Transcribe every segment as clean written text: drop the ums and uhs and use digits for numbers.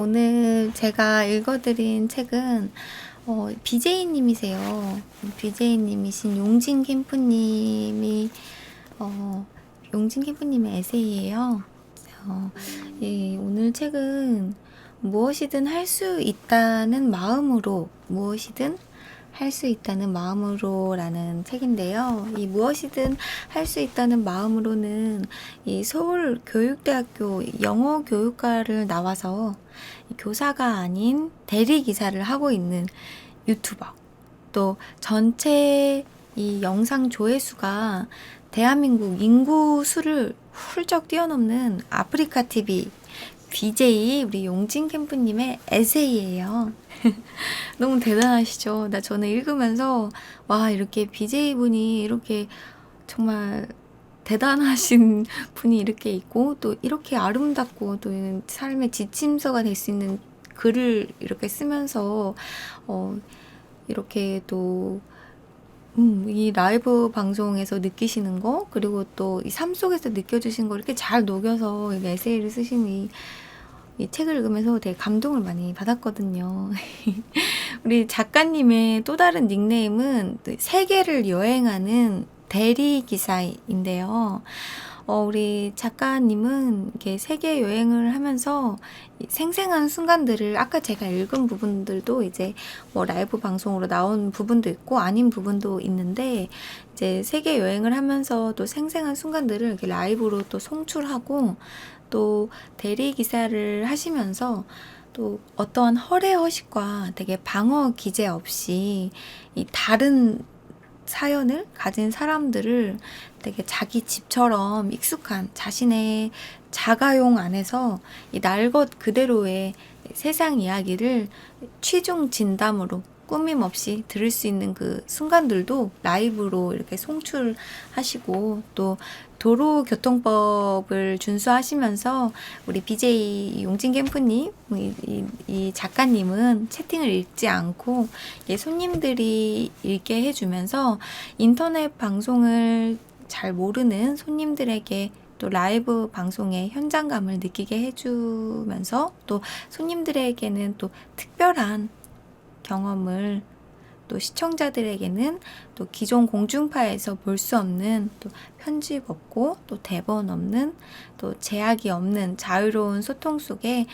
오늘 제가 읽어드린 책은 BJ님이세요. BJ님이신 용진 캠프님이 용진 캠프님의 에세이예요. 오늘 책은 무엇이든 할 수 있다는 마음으로, 무엇이든 할 수 있다는 마음으로 라는 책인데요. 이 무엇이든 할 수 있다는 마음으로는 이 서울교육대학교 영어교육과를 나와서 교사가 아닌 대리기사를 하고 있는 유튜버, 또 전체 이 영상 조회수가 대한민국 인구 수를 훌쩍 뛰어넘는 아프리카 TV BJ 우리 용진 캠프님의 에세이예요. 너무 대단하시죠? 저는 읽으면서 와, 이렇게 BJ분이 이렇게 정말 대단하신 분이 이렇게 있고, 또 이렇게 아름답고 또 삶의 지침서가 될 수 있는 글을 이렇게 쓰면서 이렇게 또 이 라이브 방송에서 느끼시는 거, 그리고 또 이 삶 속에서 느껴주신 거 이렇게 잘 녹여서 에세이를 쓰신 이 책을 읽으면서 되게 감동을 많이 받았거든요. 우리 작가님의 또 다른 닉네임은 세계를 여행하는 대리기사인데요. 우리 작가님은 이렇게 세계 여행을 하면서 생생한 순간들을, 아까 제가 읽은 부분들도 이제 뭐 라이브 방송으로 나온 부분도 있고 아닌 부분도 있는데, 이제 세계 여행을 하면서 또 생생한 순간들을 이렇게 라이브로 또 송출하고, 또 대리기사를 하시면서 또 어떠한 허례허식과 되게 방어 기제 없이 이 다른 사연을 가진 사람들을 되게 자기 집처럼 익숙한 자신의 자가용 안에서 이 날 것 그대로의 세상 이야기를 취중 진담으로 꾸밈 없이 들을 수 있는 그 순간들도 라이브로 이렇게 송출하시고, 또 도로교통법을 준수하시면서 우리 BJ 용진 캠프님, 이 작가님은 채팅을 읽지 않고 손님들이 읽게 해주면서 인터넷 방송을 잘 모르는 손님들에게 또 라이브 방송의 현장감을 느끼게 해주면서, 또 손님들에게는 또 특별한 경험을, 또 시청자들에게는 또 기존 공중파에서 볼 수 없는 또 편집 없고 또 대본 없는 또 제약이 없는 자유로운 소통 속에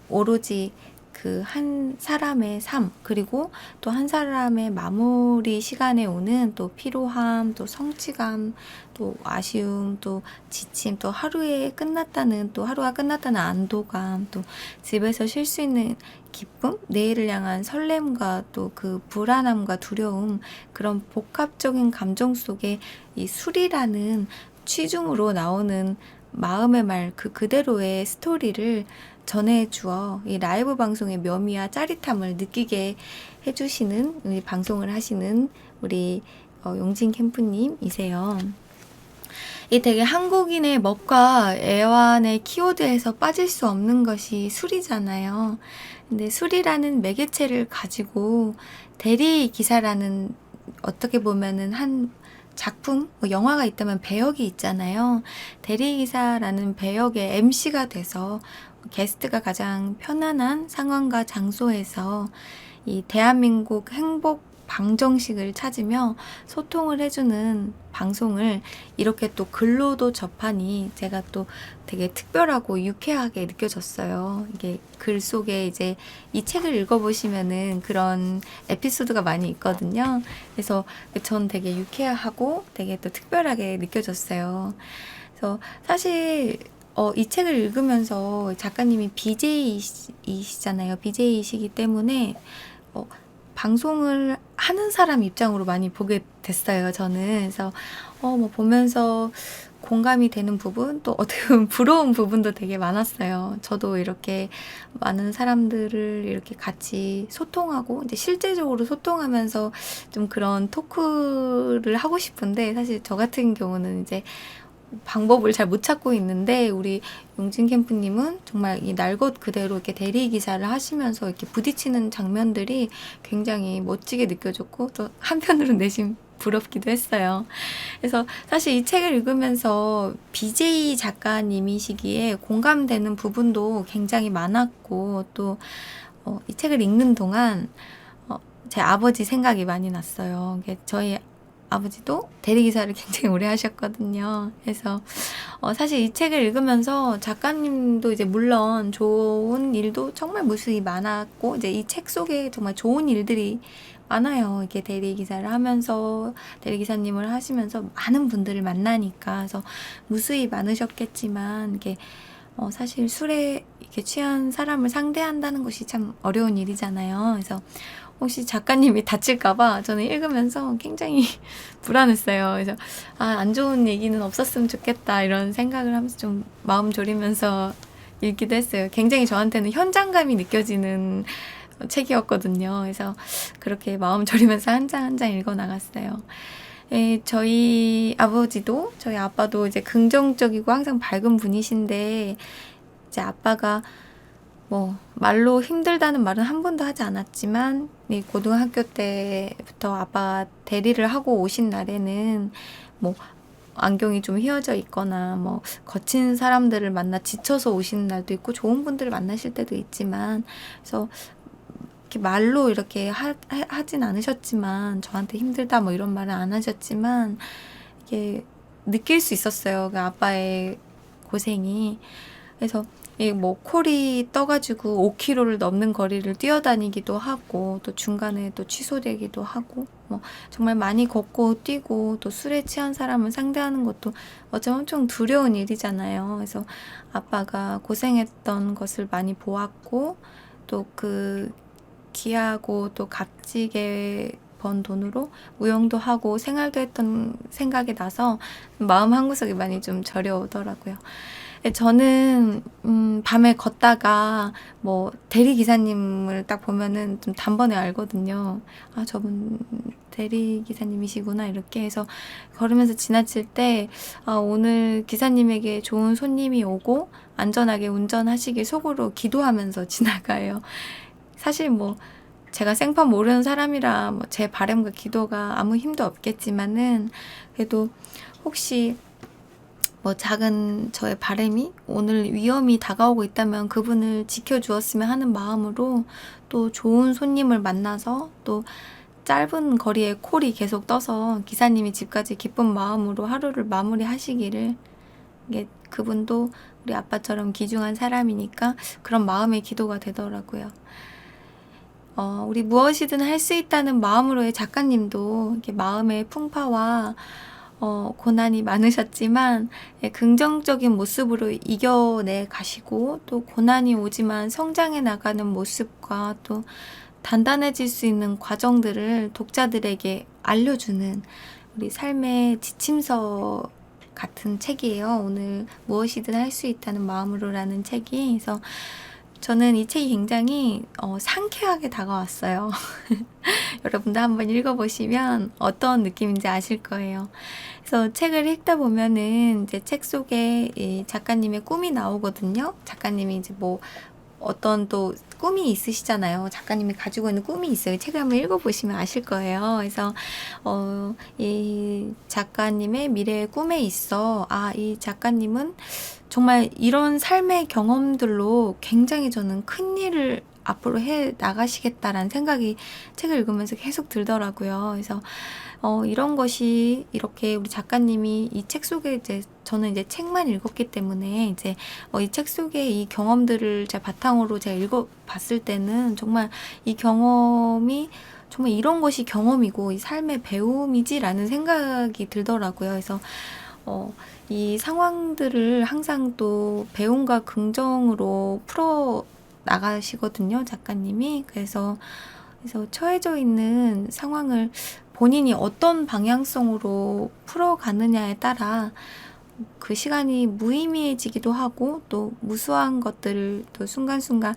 오로지 그 한 사람의 삶, 그리고 또 한 사람의 마무리 시간에 오는 또 피로함, 또 성취감, 또 아쉬움, 또 지침, 또 하루가 끝났다는 안도감, 또 집에서 쉴 수 있는 기쁨, 내일을 향한 설렘과 또 그 불안함과 두려움, 그런 복합적인 감정 속에 이 술이라는 취중으로 나오는 마음의 말 그 그대로의 스토리를 전해주어 이 라이브 방송의 묘미와 짜릿함을 느끼게 해주시는, 우리 방송을 하시는 우리 용진 캠프님이세요. 이 되게 한국인의 먹과 애완의 키워드에서 빠질 수 없는 것이 술이잖아요. 근데 술이라는 매개체를 가지고 대리기사라는, 어떻게 보면은 한 작품, 뭐 영화가 있다면 배역이 있잖아요. 대리기사라는 배역의 MC가 돼서 게스트가 가장 편안한 상황과 장소에서 이 대한민국 행복 방정식을 찾으며 소통을 해주는 방송을 이렇게 또 글로도 접하니 제가 또 되게 특별하고 유쾌하게 느껴졌어요. 이게 글 속에 이제 이 책을 읽어보시면은 그런 에피소드가 많이 있거든요. 그래서 전 되게 유쾌하고 되게 또 특별하게 느껴졌어요. 그래서 사실 이 책을 읽으면서 작가님이 BJ이시잖아요. BJ이시기 때문에 방송을 하는 사람 입장으로 많이 보게 됐어요, 저는. 그래서 뭐 보면서 공감이 되는 부분, 또 어떻게 보면 부러운 부분도 되게 많았어요. 저도 이렇게 많은 사람들을 이렇게 같이 소통하고, 이제 실제적으로 소통하면서 좀 그런 토크를 하고 싶은데, 사실 저 같은 경우는 이제 방법을 잘 못 찾고 있는데, 우리 용진 캠프님은 정말 이 날 것 그대로 이렇게 대리기사를 하시면서 이렇게 부딪히는 장면들이 굉장히 멋지게 느껴졌고, 또 한편으로 내심 부럽기도 했어요. 그래서 사실 이 책을 읽으면서 BJ 작가님이시기에 공감되는 부분도 굉장히 많았고, 또 이 책을 읽는 동안 제 아버지 생각이 많이 났어요. 저희 아버지도 대리기사를 굉장히 오래 하셨거든요. 그래서 사실 이 책을 읽으면서 작가님도 이제 물론 좋은 일도 정말 무수히 많았고, 이제 이 책 속에 정말 좋은 일들이 많아요. 이렇게 대리기사를 하면서, 대리기사님을 하시면서 많은 분들을 만나니까. 그래서 무수히 많으셨겠지만, 이게 사실 술에 이렇게 취한 사람을 상대한다는 것이 참 어려운 일이잖아요. 그래서 혹시 작가님이 다칠까봐 저는 읽으면서 굉장히 불안했어요. 그래서 안 좋은 얘기는 없었으면 좋겠다 이런 생각을 하면서 좀 마음 졸이면서 읽기도 했어요. 굉장히 저한테는 현장감이 느껴지는 책이었거든요. 그래서 그렇게 마음 졸이면서 한 장 한 장 읽어 나갔어요. 저희 아버지도 저희 아빠도 이제 긍정적이고 항상 밝은 분이신데, 이제 아빠가 뭐 말로 힘들다는 말은 한 번도 하지 않았지만, 이 고등학교 때부터 아빠가 대리를 하고 오신 날에는 뭐 안경이 좀 휘어져 있거나 뭐 거친 사람들을 만나 지쳐서 오시는 날도 있고 좋은 분들을 만나실 때도 있지만, 그래서 이렇게 말로 이렇게 하진 않으셨지만, 저한테 힘들다 뭐 이런 말은 안 하셨지만 이게 느낄 수 있었어요. 그 아빠의 고생이. 그래서 뭐 콜이 떠가지고 5km를 넘는 거리를 뛰어다니기도 하고, 또 중간에 또 취소되기도 하고, 뭐 정말 많이 걷고 뛰고, 또 술에 취한 사람을 상대하는 것도 어쩌면 엄청 두려운 일이잖아요. 그래서 아빠가 고생했던 것을 많이 보았고, 또 그 귀하고 또 값지게 번 돈으로 무용도 하고 생활도 했던 생각이 나서 마음 한구석이 많이 좀 저려오더라고요. 저는 밤에 걷다가 뭐 대리기사님을 딱 보면은 좀 단번에 알거든요. 저분 대리기사님이시구나 이렇게 해서 걸으면서 지나칠 때 오늘 기사님에게 좋은 손님이 오고 안전하게 운전하시길 속으로 기도하면서 지나가요. 사실 뭐 제가 생판 모르는 사람이라 뭐 제 바람과 기도가 아무 힘도 없겠지만은, 그래도 혹시 뭐 작은 저의 바람이 오늘 위험이 다가오고 있다면 그분을 지켜주었으면 하는 마음으로, 또 좋은 손님을 만나서 또 짧은 거리에 콜이 계속 떠서 기사님이 집까지 기쁜 마음으로 하루를 마무리하시기를, 이게 그분도 우리 아빠처럼 귀중한 사람이니까 그런 마음의 기도가 되더라고요. 우리 무엇이든 할 수 있다는 마음으로의 작가님도 이렇게 마음의 풍파와 고난이 많으셨지만 긍정적인 모습으로 이겨내 가시고, 또 고난이 오지만 성장해 나가는 모습과 또 단단해질 수 있는 과정들을 독자들에게 알려주는 우리 삶의 지침서 같은 책이에요. 오늘 무엇이든 할 수 있다는 마음으로라는 책이. 그래서 저는 이 책이 굉장히 상쾌하게 다가왔어요. 여러분도 한번 읽어보시면 어떤 느낌인지 아실 거예요. 그래서 책을 읽다 보면은 이제 책 속에 이 작가님의 꿈이 나오거든요. 작가님이 이제 뭐 어떤 또 꿈이 있으시잖아요. 작가님이 가지고 있는 꿈이 있어요. 책을 한번 읽어보시면 아실 거예요. 그래서 이 작가님의 미래의 꿈에 있어, 이 작가님은 정말 이런 삶의 경험들로 굉장히 저는 큰 일을 앞으로 해 나가시겠다라는 생각이 책을 읽으면서 계속 들더라고요. 그래서 이런 것이 이렇게 우리 작가님이 이 책 속에 저는 이제 책만 읽었기 때문에 이제 이 책 속에 이 경험들을 제가 바탕으로 제가 읽어봤을 때는 정말 이 경험이 정말 이런 것이 경험이고 이 삶의 배움이지라는 생각이 들더라고요. 그래서 이 상황들을 항상 또 배움과 긍정으로 풀어 나가시거든요, 작가님이. 그래서 처해져 있는 상황을 본인이 어떤 방향성으로 풀어가느냐에 따라 그 시간이 무의미해지기도 하고, 또 무수한 것들을 또 순간순간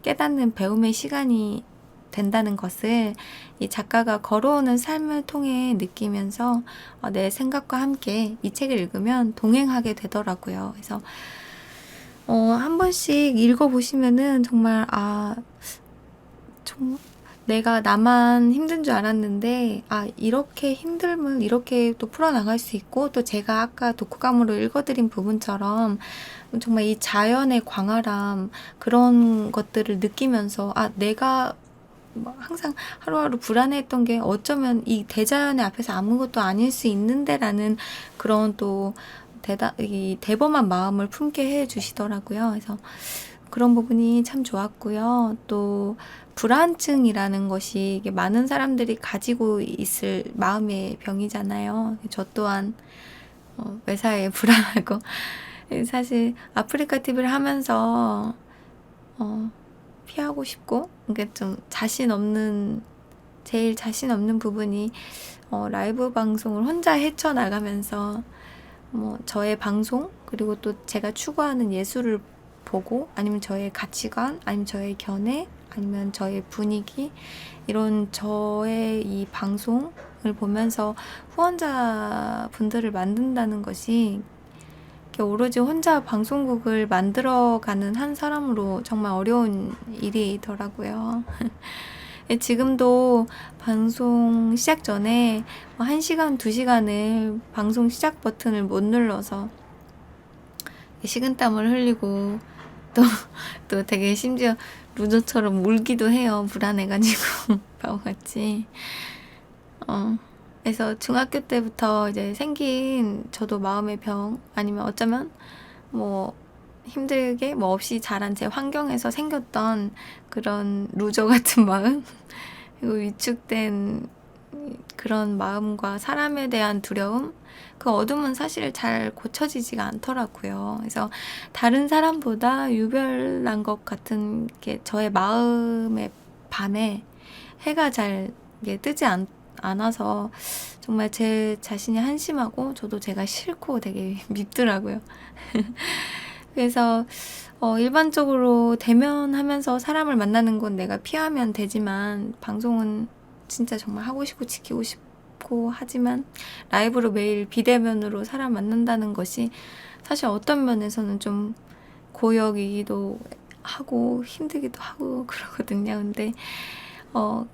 깨닫는 배움의 시간이 된다는 것을 이 작가가 걸어오는 삶을 통해 느끼면서 내 생각과 함께 이 책을 읽으면 동행하게 되더라고요. 그래서 한 번씩 읽어보시면은 정말 내가 나만 힘든 줄 알았는데 이렇게 힘듦을 이렇게 또 풀어나갈 수 있고, 또 제가 아까 독후감으로 읽어드린 부분처럼 정말 이 자연의 광활함, 그런 것들을 느끼면서 내가 항상 하루하루 불안해했던 게 어쩌면 이 대자연의 앞에서 아무것도 아닐 수 있는데라는 그런 또 이 대범한 마음을 품게 해주시더라고요. 그래서 그런 부분이 참 좋았고요. 또 불안증이라는 것이 이게 많은 사람들이 가지고 있을 마음의 병이잖아요. 저 또한 매사에 불안하고, 사실 아프리카 TV를 하면서 피하고 싶고, 그러니까 좀 제일 자신 없는 부분이 라이브 방송을 혼자 헤쳐나가면서 저의 방송, 그리고 또 제가 추구하는 예술을 보고, 아니면 저의 가치관, 아니면 저의 견해, 아니면 저의 분위기, 이런 저의 이 방송을 보면서 후원자 분들을 만든다는 것이 오로지 혼자 방송국을 만들어가는 한 사람으로 정말 어려운 일이더라고요. 지금도 방송 시작 전에 1시간, 2시간을 방송 시작 버튼을 못 눌러서 식은땀을 흘리고, 또 되게 심지어 루저처럼 울기도 해요. 불안해가지고 바보같이. 그래서 중학교 때부터 이제 생긴 저도 마음의 병, 아니면 어쩌면 힘들게 없이 자란 제 환경에서 생겼던 그런 루저 같은 마음, 그리고 위축된 그런 마음과 사람에 대한 두려움, 그 어둠은 사실 잘 고쳐지지가 않더라고요. 그래서 다른 사람보다 유별난 것 같은 게 저의 마음의 밤에 해가 잘 뜨지 않아서 정말 제 자신이 한심하고, 저도 제가 싫고 되게 밉더라고요. 그래서 일반적으로 대면하면서 사람을 만나는 건 내가 피하면 되지만, 방송은 진짜 정말 하고 싶고 지키고 싶고 하지만, 라이브로 매일 비대면으로 사람 만난다는 것이 사실 어떤 면에서는 좀 고역이기도 하고 힘들기도 하고 그러거든요. 근데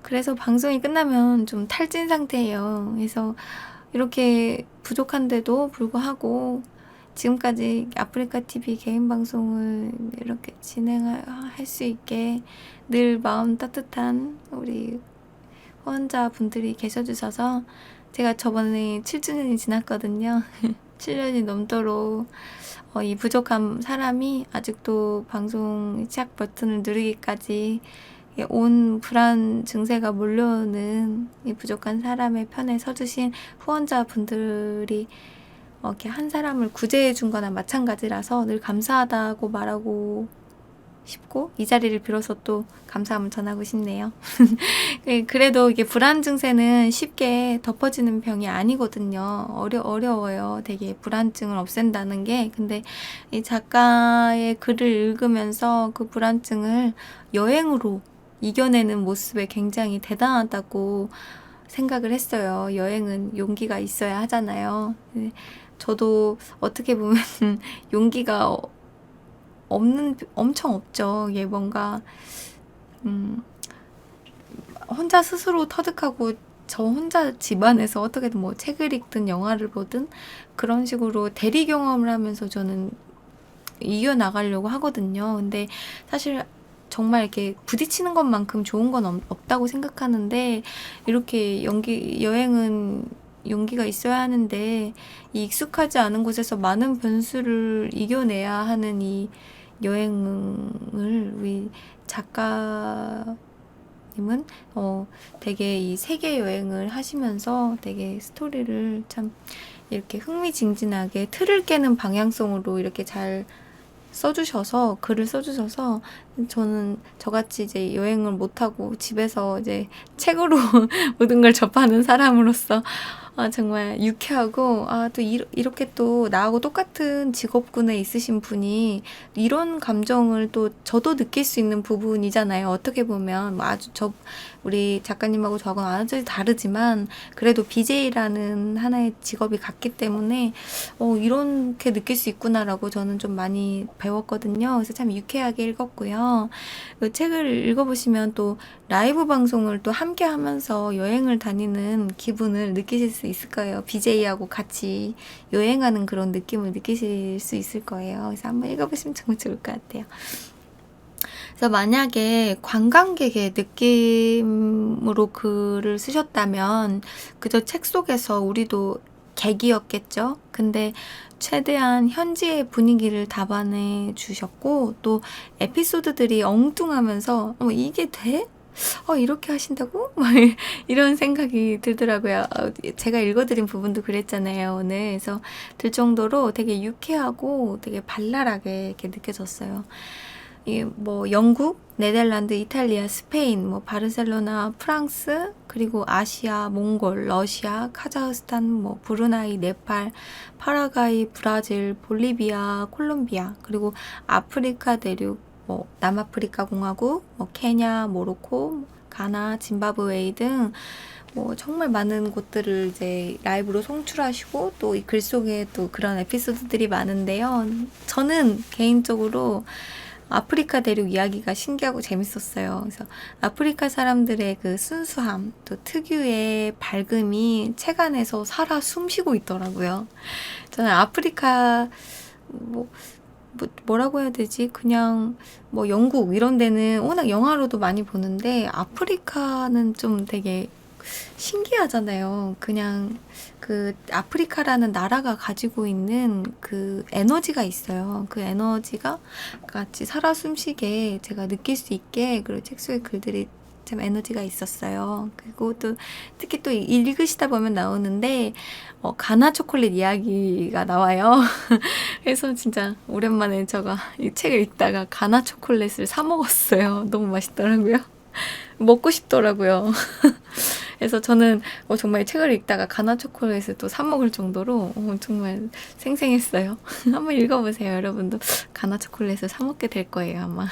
그래서 방송이 끝나면 좀 탈진 상태예요. 그래서 이렇게 부족한데도 불구하고 지금까지 아프리카 TV 개인 방송을 이렇게 진행할 수 있게 늘 마음 따뜻한 우리 후원자 분들이 계셔주셔서, 제가 저번에 7주년이 지났거든요. 7년이 넘도록 이 부족한 사람이 아직도 방송 시작 버튼을 누르기까지 온 불안 증세가 몰려오는 이 부족한 사람의 편에 서주신 후원자분들이 이렇게 한 사람을 구제해 준 거나 마찬가지라서 늘 감사하다고 말하고 싶고, 이 자리를 빌어서 또 감사함을 전하고 싶네요. 그래도 이게 불안 증세는 쉽게 덮어지는 병이 아니거든요. 어려워요. 되게 불안증을 없앤다는 게. 근데 이 작가의 글을 읽으면서 그 불안증을 여행으로 이겨내는 모습에 굉장히 대단하다고 생각을 했어요. 여행은 용기가 있어야 하잖아요. 저도 어떻게 보면 용기가 엄청 없죠. 이게 뭔가 혼자 스스로 터득하고, 저 혼자 집안에서 어떻게든 책을 읽든 영화를 보든 그런 식으로 대리 경험을 하면서 저는 이겨나가려고 하거든요. 근데 사실 정말 이렇게 부딪히는 것만큼 좋은 건 없다고 생각하는데, 이렇게 여행은 용기가 있어야 하는데, 이 익숙하지 않은 곳에서 많은 변수를 이겨내야 하는 이 여행을 우리 작가님은 되게 이 세계 여행을 하시면서 되게 스토리를 참 이렇게 흥미진진하게 틀을 깨는 방향성으로 이렇게 잘 글을 써주셔서, 저는 저같이 이제 여행을 못하고 집에서 이제 책으로 모든 걸 접하는 사람으로서 정말 유쾌하고, 또 이렇게 또 나하고 똑같은 직업군에 있으신 분이 이런 감정을 또 저도 느낄 수 있는 부분이잖아요. 어떻게 보면 우리 작가님하고 저하고는 아주 다르지만 그래도 BJ라는 하나의 직업이 같기 때문에 이렇게 느낄 수 있구나라고 저는 좀 많이 배웠거든요. 그래서 참 유쾌하게 읽었고요. 있는데요. 그 책을 읽어보시면 또 라이브 방송을 또 함께 하면서 여행을 다니는 기분을 느끼실 수 있을 거예요. BJ하고 같이 여행하는 그런 느낌을 느끼실 수 있을 거예요. 그래서 한번 읽어보시면 정말 좋을 것 같아요. 그래서 만약에 관광객의 느낌으로 글을 쓰셨다면 그저 책 속에서 우리도 객이었겠죠. 근데 최대한 현지의 분위기를 담아내 주셨고 또 에피소드들이 엉뚱하면서 이게 돼? 이렇게 하신다고? 막 이런 생각이 들더라고요. 제가 읽어드린 부분도 그랬잖아요, 오늘. 그래서 들 정도로 되게 유쾌하고 되게 발랄하게 이렇게 느껴졌어요. 뭐 영국, 네덜란드, 이탈리아, 스페인, 뭐 바르셀로나, 프랑스, 그리고 아시아, 몽골, 러시아, 카자흐스탄, 뭐 브루나이, 네팔, 파라과이, 브라질, 볼리비아, 콜롬비아, 그리고 아프리카 대륙, 뭐 남아프리카 공화국, 뭐 케냐, 모로코, 가나, 짐바브웨이 등 뭐 정말 많은 곳들을 이제 라이브로 송출하시고 또 이 글 속에 또 그런 에피소드들이 많은데요. 저는 개인적으로 아프리카 대륙 이야기가 신기하고 재밌었어요. 그래서 아프리카 사람들의 그 순수함, 또 특유의 밝음이 책 안에서 살아 숨쉬고 있더라고요. 저는 아프리카 뭐라고 해야 되지? 그냥 뭐 영국 이런 데는 워낙 영화로도 많이 보는데 아프리카는 좀 되게 신기하잖아요. 그냥 그 아프리카라는 나라가 가지고 있는 그 에너지가 있어요. 그 에너지가 같이 살아 숨쉬게 제가 느낄 수 있게 그리고 책 속의 글들이 참 에너지가 있었어요. 그리고 또 특히 또 읽으시다 보면 나오는데 가나 초콜릿 이야기가 나와요. 그래서 진짜 오랜만에 제가 이 책을 읽다가 가나 초콜릿을 사 먹었어요. 너무 맛있더라고요. 먹고 싶더라고요. 그래서 저는 정말 책을 읽다가 가나 초콜릿을 또 사 먹을 정도로 정말 생생했어요. 한번 읽어보세요. 여러분도 가나 초콜릿을 사 먹게 될 거예요, 아마.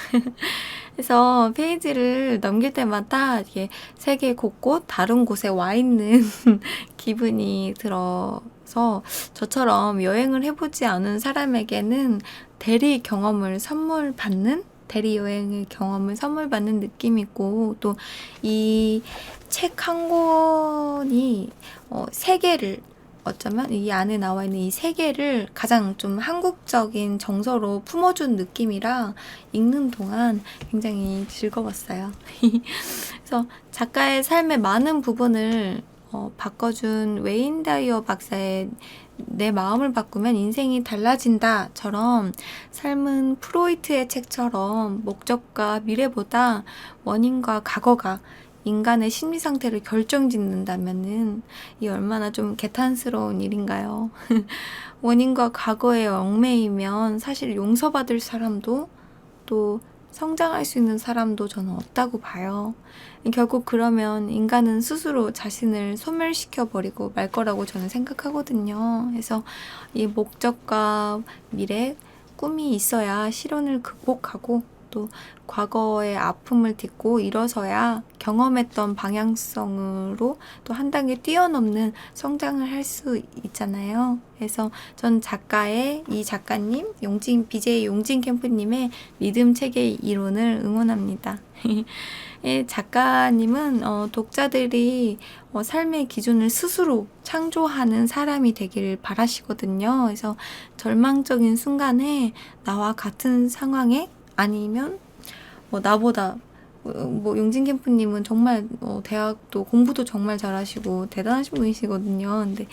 그래서 페이지를 넘길 때마다 이게 세계 곳곳 다른 곳에 와 있는 기분이 들어서 저처럼 여행을 해보지 않은 사람에게는 대리 경험을 선물 받는 대리 여행의 경험을 선물 받는 느낌이고 또 이 책 한 권이 세계를 어쩌면 이 안에 나와 있는 이 세계를 가장 좀 한국적인 정서로 품어준 느낌이라 읽는 동안 굉장히 즐거웠어요. 그래서 작가의 삶의 많은 부분을 바꿔준 웨인 다이어 박사의 내 마음을 바꾸면 인생이 달라진다처럼 삶은 프로이트의 책처럼 목적과 미래보다 원인과 과거가 인간의 심리 상태를 결정짓는다면은 이 얼마나 좀 개탄스러운 일인가요? 원인과 과거에 얽매이면 사실 용서받을 사람도 또 성장할 수 있는 사람도 저는 없다고 봐요. 결국 그러면 인간은 스스로 자신을 소멸시켜버리고 말 거라고 저는 생각하거든요. 그래서 이 목적과 미래, 꿈이 있어야 시련을 극복하고 또 과거의 아픔을 딛고 일어서야 경험했던 방향성으로 또 한 단계 뛰어넘는 성장을 할 수 있잖아요. 그래서 전 이 작가님, BJ 용진 캠프님의 믿음 체계 이론을 응원합니다. 작가님은 독자들이 삶의 기준을 스스로 창조하는 사람이 되길 바라시거든요. 그래서 절망적인 순간에 나와 같은 상황에 아니면 나보다 용진 캠프님은 정말 대학도 공부도 정말 잘하시고 대단하신 분이시거든요. 근데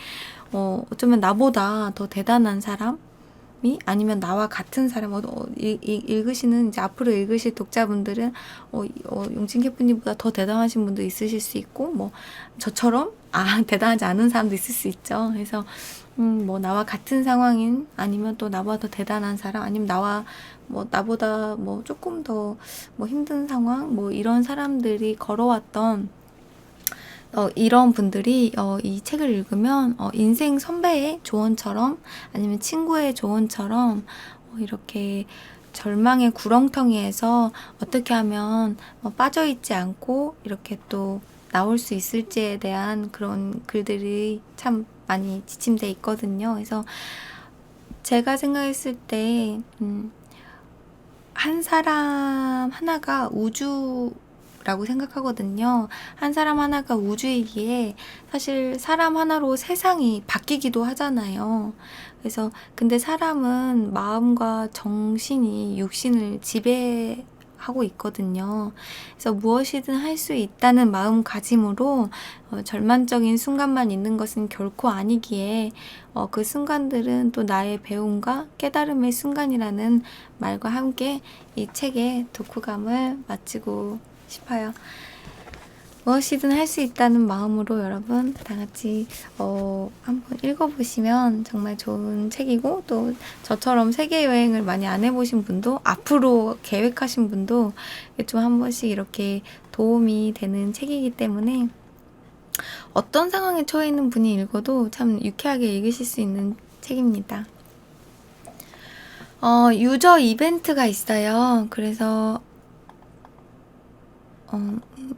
어쩌면 나보다 더 대단한 사람이 아니면 나와 같은 사람 읽으시는 이제 앞으로 읽으실 독자분들은 용진 캠프님보다 더 대단하신 분도 있으실 수 있고 뭐 저처럼 대단하지 않은 사람도 있을 수 있죠. 그래서 나와 같은 상황인 아니면 또 나보다 더 대단한 사람 아니면 나보다 조금 더 힘든 상황 이런 사람들이 걸어왔던 이런 분들이 이 책을 읽으면 인생 선배의 조언처럼 아니면 친구의 조언처럼 이렇게 절망의 구렁텅이에서 어떻게 하면 빠져있지 않고 이렇게 또 나올 수 있을지에 대한 그런 글들이 참 많이 지침돼 있거든요. 그래서 제가 생각했을 때 한 사람 하나가 우주라고 생각하거든요. 한 사람 하나가 우주이기에 사실 사람 하나로 세상이 바뀌기도 하잖아요. 그래서 근데 사람은 마음과 정신이 육신을 지배하고 있거든요. 그래서 무엇이든 할 수 있다는 마음가짐으로 절망적인 순간만 있는 것은 결코 아니기에 그 순간들은 또 나의 배움과 깨달음의 순간이라는 말과 함께 이 책의 독후감을 마치고 싶어요. 무엇이든 할 수 있다는 마음으로 여러분 다 같이 한번 읽어보시면 정말 좋은 책이고, 또 저처럼 세계 여행을 많이 안 해보신 분도, 앞으로 계획하신 분도 좀 한 번씩 이렇게 도움이 되는 책이기 때문에 어떤 상황에 처해 있는 분이 읽어도 참 유쾌하게 읽으실 수 있는 책입니다. 유저 이벤트가 있어요. 그래서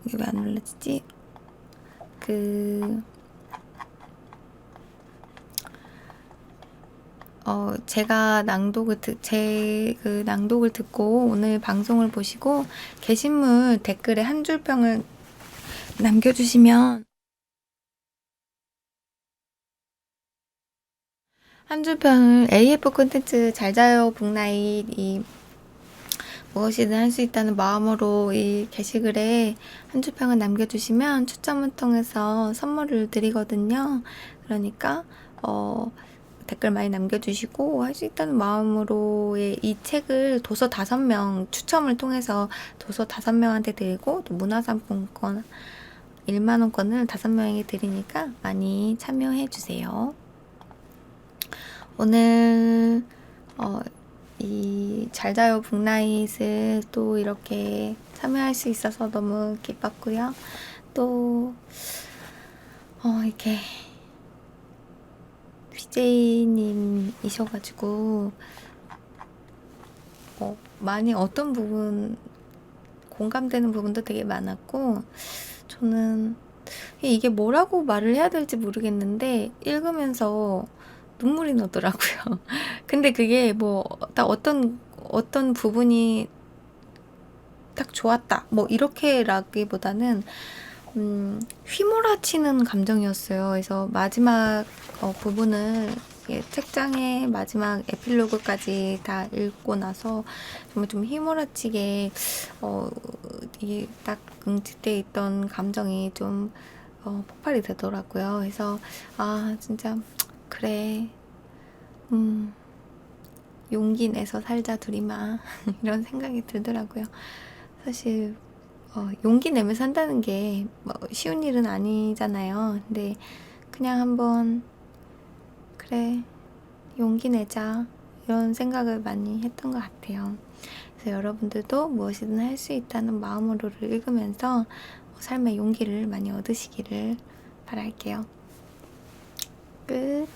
이게 왜 안 올라지지? 제가 제 낭독을 듣고 오늘 방송을 보시고 게시물 댓글에 한 줄평을 남겨주시면 한 줄평을 AF 콘텐츠 잘 자요 북나잇이 무엇이든 할 수 있다는 마음으로 이 게시글에 한 줄평을 남겨주시면 추첨을 통해서 선물을 드리거든요. 그러니까 댓글 많이 남겨주시고 할 수 있다는 마음으로의 이 책을 도서 5명 추첨을 통해서 도서 5명한테 드리고, 또 문화상품권 1만원권을 5명에게 드리니까 많이 참여해주세요. 오늘 이 잘자요 북나잇을 또 이렇게 참여할 수 있어서 너무 기뻤고요. 또 이렇게 BJ님이셔가지고 많이 어떤 부분 공감되는 부분도 되게 많았고, 저는 이게 뭐라고 말을 해야 될지 모르겠는데 읽으면서 눈물이 나더라고요. 근데 그게 뭐 딱 어떤 부분이 딱 좋았다 뭐 이렇게라기보다는 휘몰아치는 감정이었어요. 그래서 마지막 부분을 책장의 마지막 에필로그까지 다 읽고 나서 정말 좀 휘몰아치게 이게 딱 응집돼 있던 감정이 좀 폭발이 되더라고요. 그래서 진짜 그래, 용기 내서 살자 둘이마 이런 생각이 들더라고요. 사실 용기 내며 산다는 게 뭐 쉬운 일은 아니잖아요. 근데 그냥 한번 그래, 용기 내자 이런 생각을 많이 했던 것 같아요. 그래서 여러분들도 무엇이든 할 수 있다는 마음으로를 읽으면서 삶의 용기를 많이 얻으시기를 바랄게요. 끝.